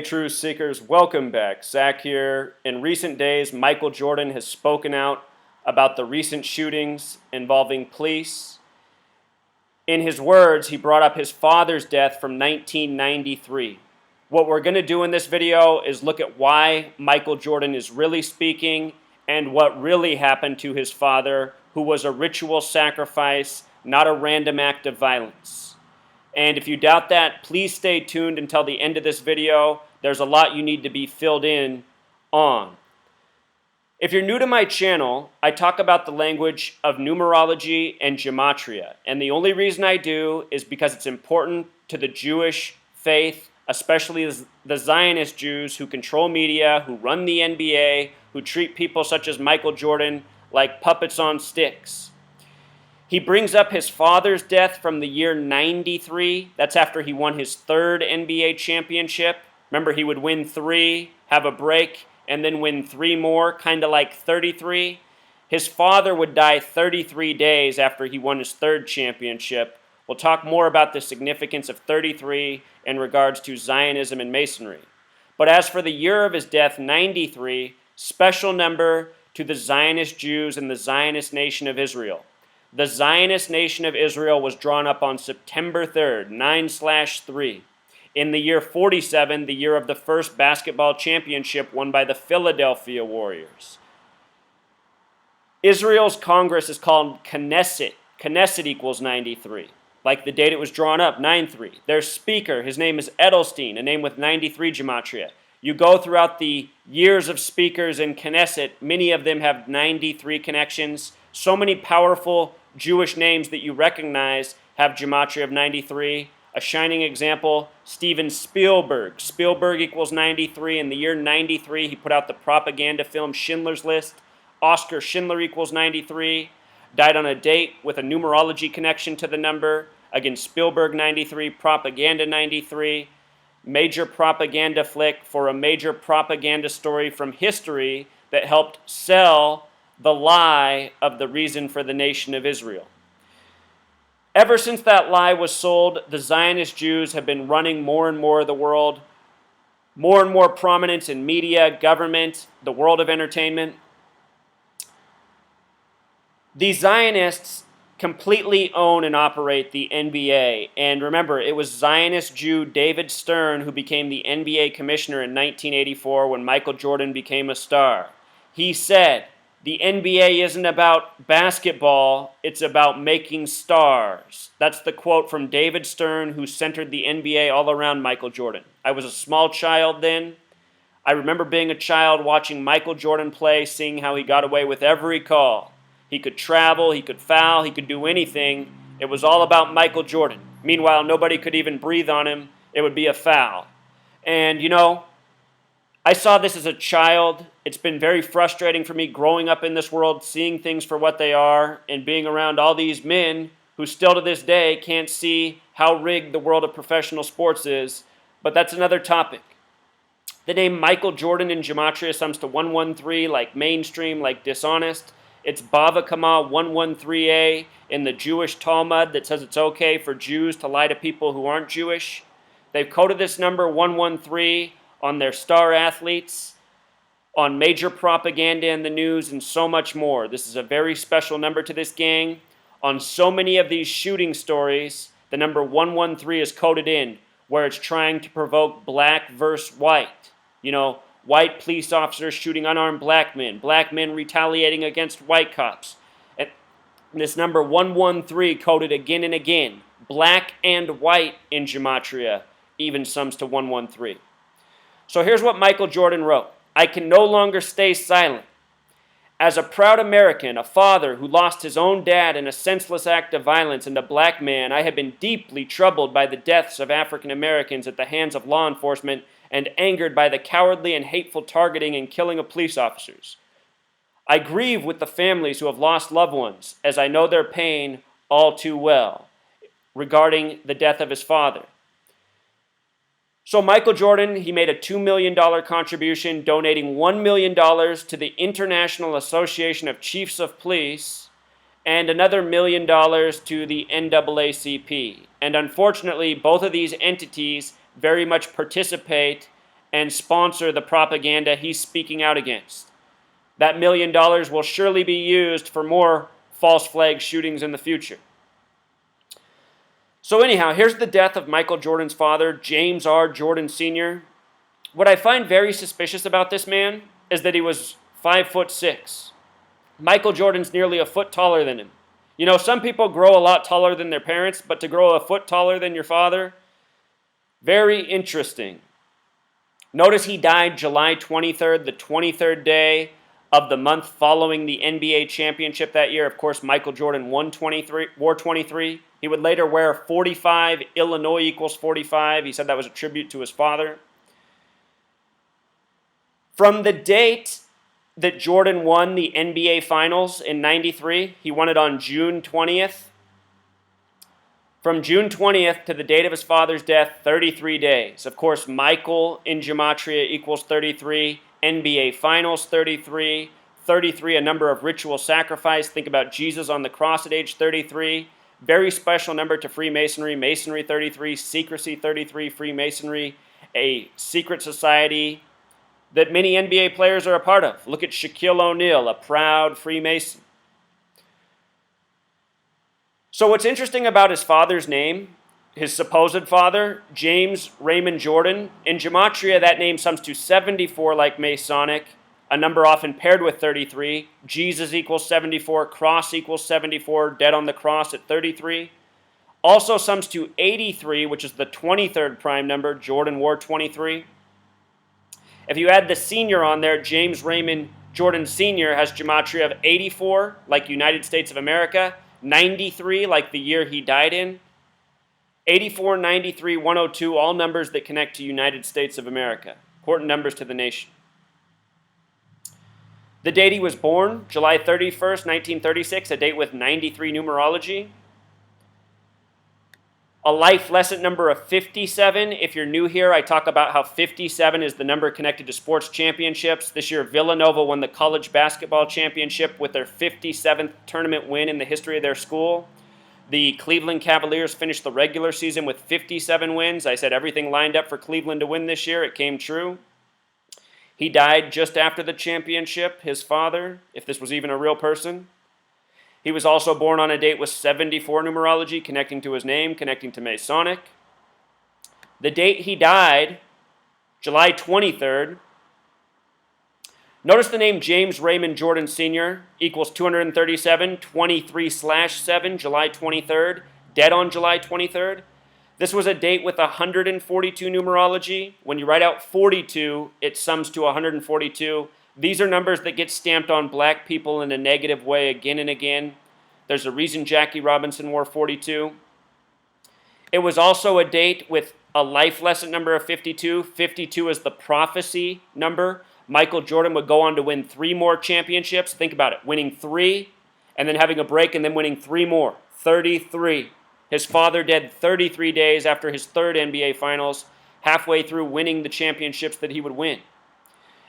Truth Seekers, welcome back. Zach here. In recent days, Michael Jordan has spoken out about the recent shootings involving police. In his words, he brought up his father's death from 1993. What we're going to do in this video is look at why Michael Jordan is really speaking and what really happened to his father, who was a ritual sacrifice, not a random act of violence. And if you doubt that, please stay tuned until the end of this video. There's a lot you need to be filled in on. If you're new to my channel, I talk about the language of numerology and gematria. And the only reason I do is because it's important to the Jewish faith, especially the Zionist Jews who control media, who run the NBA, who treat people such as Michael Jordan like puppets on sticks. He brings up his father's death from the year 93. That's after he won his third NBA championship. Remember, he would win 3, have a break, and then win 3 more, kind of like 33. His father would die 33 days after he won his third championship. We'll talk more about the significance of 33 in regards to Zionism and Masonry. But as for the year of his death, 93, special number to the Zionist Jews and the Zionist nation of Israel. The Zionist nation of Israel was drawn up on September 3rd, 9/3. In the year 47, the year of the first basketball championship won by the Philadelphia Warriors. Israel's Congress is called Knesset. Knesset equals 93, like the date it was drawn up, 9/3. Their speaker, his name is Edelstein, a name with 93 gematria. You go throughout the years of speakers in Knesset, many of them have 93 connections. So many powerful Jewish names that you recognize have gematria of 93. A shining example, Steven Spielberg. Spielberg equals 93. In the year 93, he put out the propaganda film Schindler's List. Oskar Schindler equals 93. Died on a date with a numerology connection to the number. Again, Spielberg 93, propaganda 93. Major propaganda flick for a major propaganda story from history that helped sell the lie of the reason for the nation of Israel. Ever since that lie was sold, the Zionist Jews have been running more and more of the world, more and more prominence in media, government, the world of entertainment. The Zionists completely own and operate the NBA. And remember, it was Zionist Jew David Stern who became the NBA commissioner in 1984 when Michael Jordan became a star. He said, the NBA isn't about basketball, it's about making stars. That's the quote from David Stern, who centered the NBA all around Michael Jordan. I was a small child then. I remember being a child watching Michael Jordan play, seeing how he got away with every call. He could travel, he could foul, he could do anything. It was all about Michael Jordan. Meanwhile, nobody could even breathe on him. It would be a foul. And, you know, I saw this as a child. It's been very frustrating for me growing up in this world, seeing things for what they are, and being around all these men who still to this day can't see how rigged the world of professional sports is. But that's another topic. The name Michael Jordan in gematria sums to 113, like mainstream, like dishonest. It's Bava Kama 113a in the Jewish Talmud that says it's okay for Jews to lie to people who aren't Jewish. They've coded this number 113 on their star athletes, on major propaganda in the news, and so much more. This is a very special number to this gang. On so many of these shooting stories, the number 113 is coded in, where it's trying to provoke black versus white. You know, white police officers shooting unarmed black men retaliating against white cops. And this number 113 coded again and again, black and white in gematria, even sums to 113. So here's what Michael Jordan wrote. I can no longer stay silent. As a proud American, a father who lost his own dad in a senseless act of violence and a black man, I have been deeply troubled by the deaths of African Americans at the hands of law enforcement and angered by the cowardly and hateful targeting and killing of police officers. I grieve with the families who have lost loved ones, as I know their pain all too well, regarding the death of his father. So Michael Jordan, he made a $2 million contribution, donating $1 million to the International Association of Chiefs of Police and another $1 million to the NAACP. And unfortunately, both of these entities very much participate and sponsor the propaganda he's speaking out against. That $1 million will surely be used for more false flag shootings in the future. So anyhow, here's the death of Michael Jordan's father, James R. Jordan Sr. What I find very suspicious about this man is that he was 5'6". Michael Jordan's nearly a foot taller than him. You know, some people grow a lot taller than their parents, but to grow a foot taller than your father, very interesting. Notice he died July 23rd, the 23rd day of the month following the NBA championship that year. Of course, Michael Jordan wore 23. He would later wear 45. Illinois equals 45. He said that was a tribute to his father. From the date that Jordan won the NBA Finals in '93, he won it on June 20th. From June 20th to the date of his father's death, 33 days. Of course, Michael in gematria equals 33, NBA Finals 33, 33 a number of ritual sacrifice. Think about Jesus on the cross at age 33. Very special number to Freemasonry, Masonry 33, secrecy 33, Freemasonry, a secret society that many NBA players are a part of. Look at Shaquille O'Neal, a proud Freemason. So what's interesting about his father's name, his supposed father, James Raymond Jordan, in gematria that name sums to 74 like Masonic, a number often paired with 33. Jesus equals 74, cross equals 74, dead on the cross at 33. Also sums to 83, which is the 23rd prime number. Jordan wore 23. If you add the senior on there, James Raymond Jordan Sr. has gematria of 84, like United States of America, 93, like the year he died in, 84, 93, 102, all numbers that connect to United States of America. Important numbers to the nation. The date he was born, July 31st, 1936, a date with 93 numerology. A life lesson number of 57. If you're new here, I talk about how 57 is the number connected to sports championships. This year, Villanova won the college basketball championship with their 57th tournament win in the history of their school. The Cleveland Cavaliers finished the regular season with 57 wins. I said everything lined up for Cleveland to win this year. It came true. He died just after the championship, his father, if this was even a real person. He was also born on a date with 74 numerology, connecting to his name, connecting to Masonic. The date he died, July 23rd. Notice the name James Raymond Jordan Sr. equals 237, 23/7, July 23rd, dead on July 23rd. This was a date with 142 numerology. When you write out 42, it sums to 142. These are numbers that get stamped on black people in a negative way again and again. There's a reason Jackie Robinson wore 42. It was also a date with a life lesson number of 52. 52 is the prophecy number. Michael Jordan would go on to win 3 more championships. Think about it, winning 3 and then having a break and then winning 3 more. 33. His father dead 33 days after his 3rd NBA Finals, halfway through winning the championships that he would win.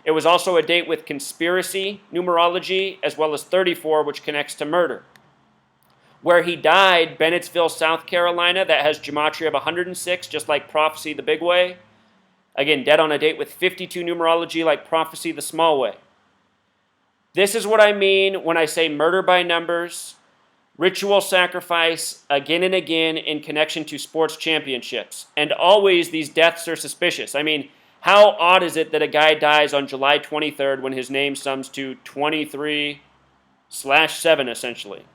It was also a date with conspiracy numerology, as well as 34, which connects to murder. Where he died, Bennettsville, South Carolina, that has gematria of 106, just like prophecy the big way. Again, dead on a date with 52 numerology, like prophecy the small way. This is what I mean when I say murder by numbers, ritual sacrifice again and again in connection to sports championships. And always these deaths are suspicious. I mean, how odd is it that a guy dies on July 23rd when his name sums to 23/7, essentially?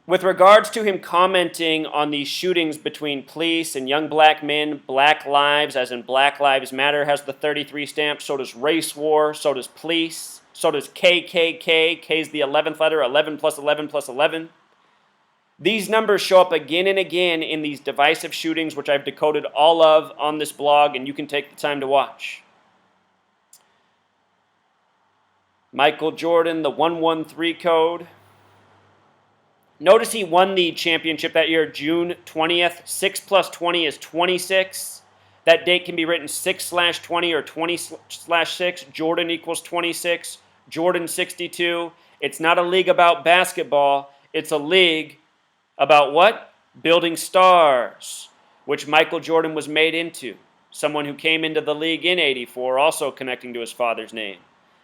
With regards to him commenting on these shootings between police and young black men, Black Lives, as in Black Lives Matter, has the 33 stamp. So does Race War. So does police. So does KKK. K is the 11th letter, 11 plus 11 plus 11. These numbers show up again and again in these divisive shootings, which I've decoded all of on this blog, and you can take the time to watch. Michael Jordan, the 113 code. Notice he won the championship that year, June 20th. 6 plus 20 is 26. That date can be written 6/20 or 20/6. Jordan equals 26. Jordan 62. It's not a league about basketball. It's a league about what? building stars, which Michael Jordan was made into. Someone who came into the league in 84, also connecting to his father's name.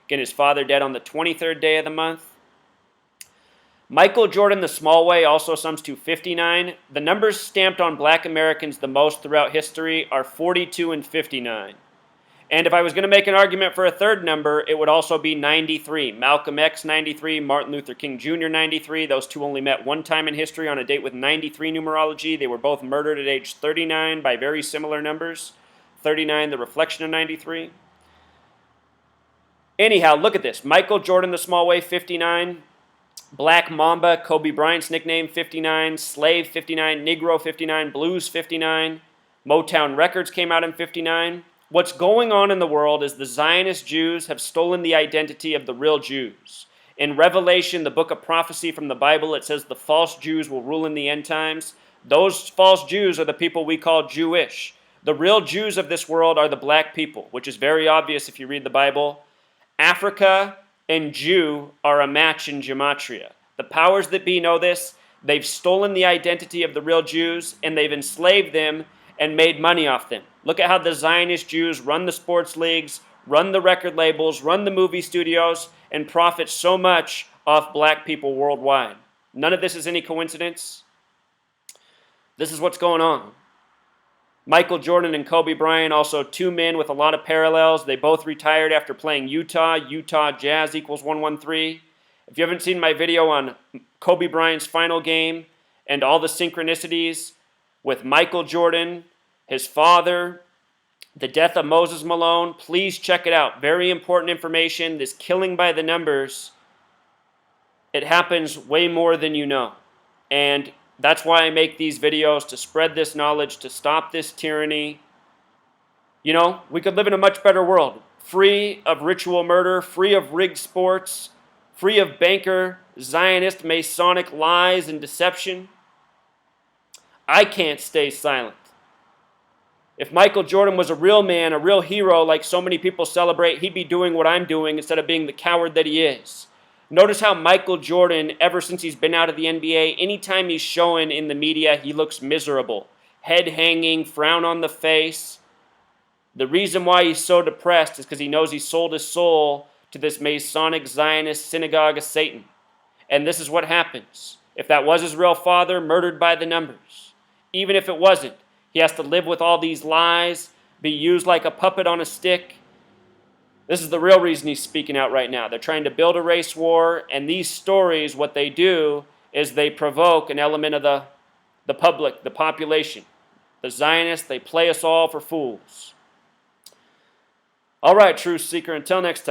Again, his father dead on the 23rd day of the month. Michael Jordan, the small way, also sums to 59. The numbers stamped on black Americans the most throughout history are 42 and 59. And if I was going to make an argument for a third number, it would also be 93. Malcolm X 93, Martin Luther King Jr. 93. Those two only met one time in history on a date with 93 numerology. They were both murdered at age 39 by very similar numbers. 39, the reflection of 93. Anyhow, look at this. Michael Jordan, the small way, 59. Black Mamba, Kobe Bryant's nickname, 59. Slave, 59. Negro, 59. Blues, 59. Motown Records came out in 59. What's going on in the world is the Zionist Jews have stolen the identity of the real Jews. In Revelation, the book of prophecy from the Bible, it says the false Jews will rule in the end times. Those false Jews are the people we call Jewish. The real Jews of this world are the black people, which is very obvious if you read the Bible. Africa and Jew are a match in gematria. The powers that be know this. They've stolen the identity of the real Jews, and they've enslaved them and made money off them. Look at how the Zionist Jews run the sports leagues, run the record labels, run the movie studios, and profit so much off black people worldwide. None of this is any coincidence. This is what's going on. Michael Jordan and Kobe Bryant, also two men with a lot of parallels. They both retired after playing Utah. Utah Jazz equals 113. If you haven't seen my video on Kobe Bryant's final game and all the synchronicities with Michael Jordan, his father, the death of Moses Malone, please check it out. Very important information. This killing by the numbers, it happens way more than you know. And that's why I make these videos, to spread this knowledge, to stop this tyranny. You know, we could live in a much better world, free of ritual murder, free of rigged sports, free of banker, Zionist, Masonic lies and deception. I can't stay silent. If Michael Jordan was a real man, a real hero like so many people celebrate, he'd be doing what I'm doing instead of being the coward that he is. Notice how Michael Jordan, ever since he's been out of the NBA, anytime he's showing in the media, he looks miserable. Head hanging, frown on the face. The reason why he's so depressed is because he knows he sold his soul to this Masonic Zionist synagogue of Satan. And this is what happens. If that was his real father, murdered by the numbers. Even if it wasn't, he has to live with all these lies, be used like a puppet on a stick. This is the real reason he's speaking out right now. They're trying to build a race war, and these stories, what they do is they provoke an element of the public, the population. The Zionists, they play us all for fools. All right, Truth Seeker, until next time.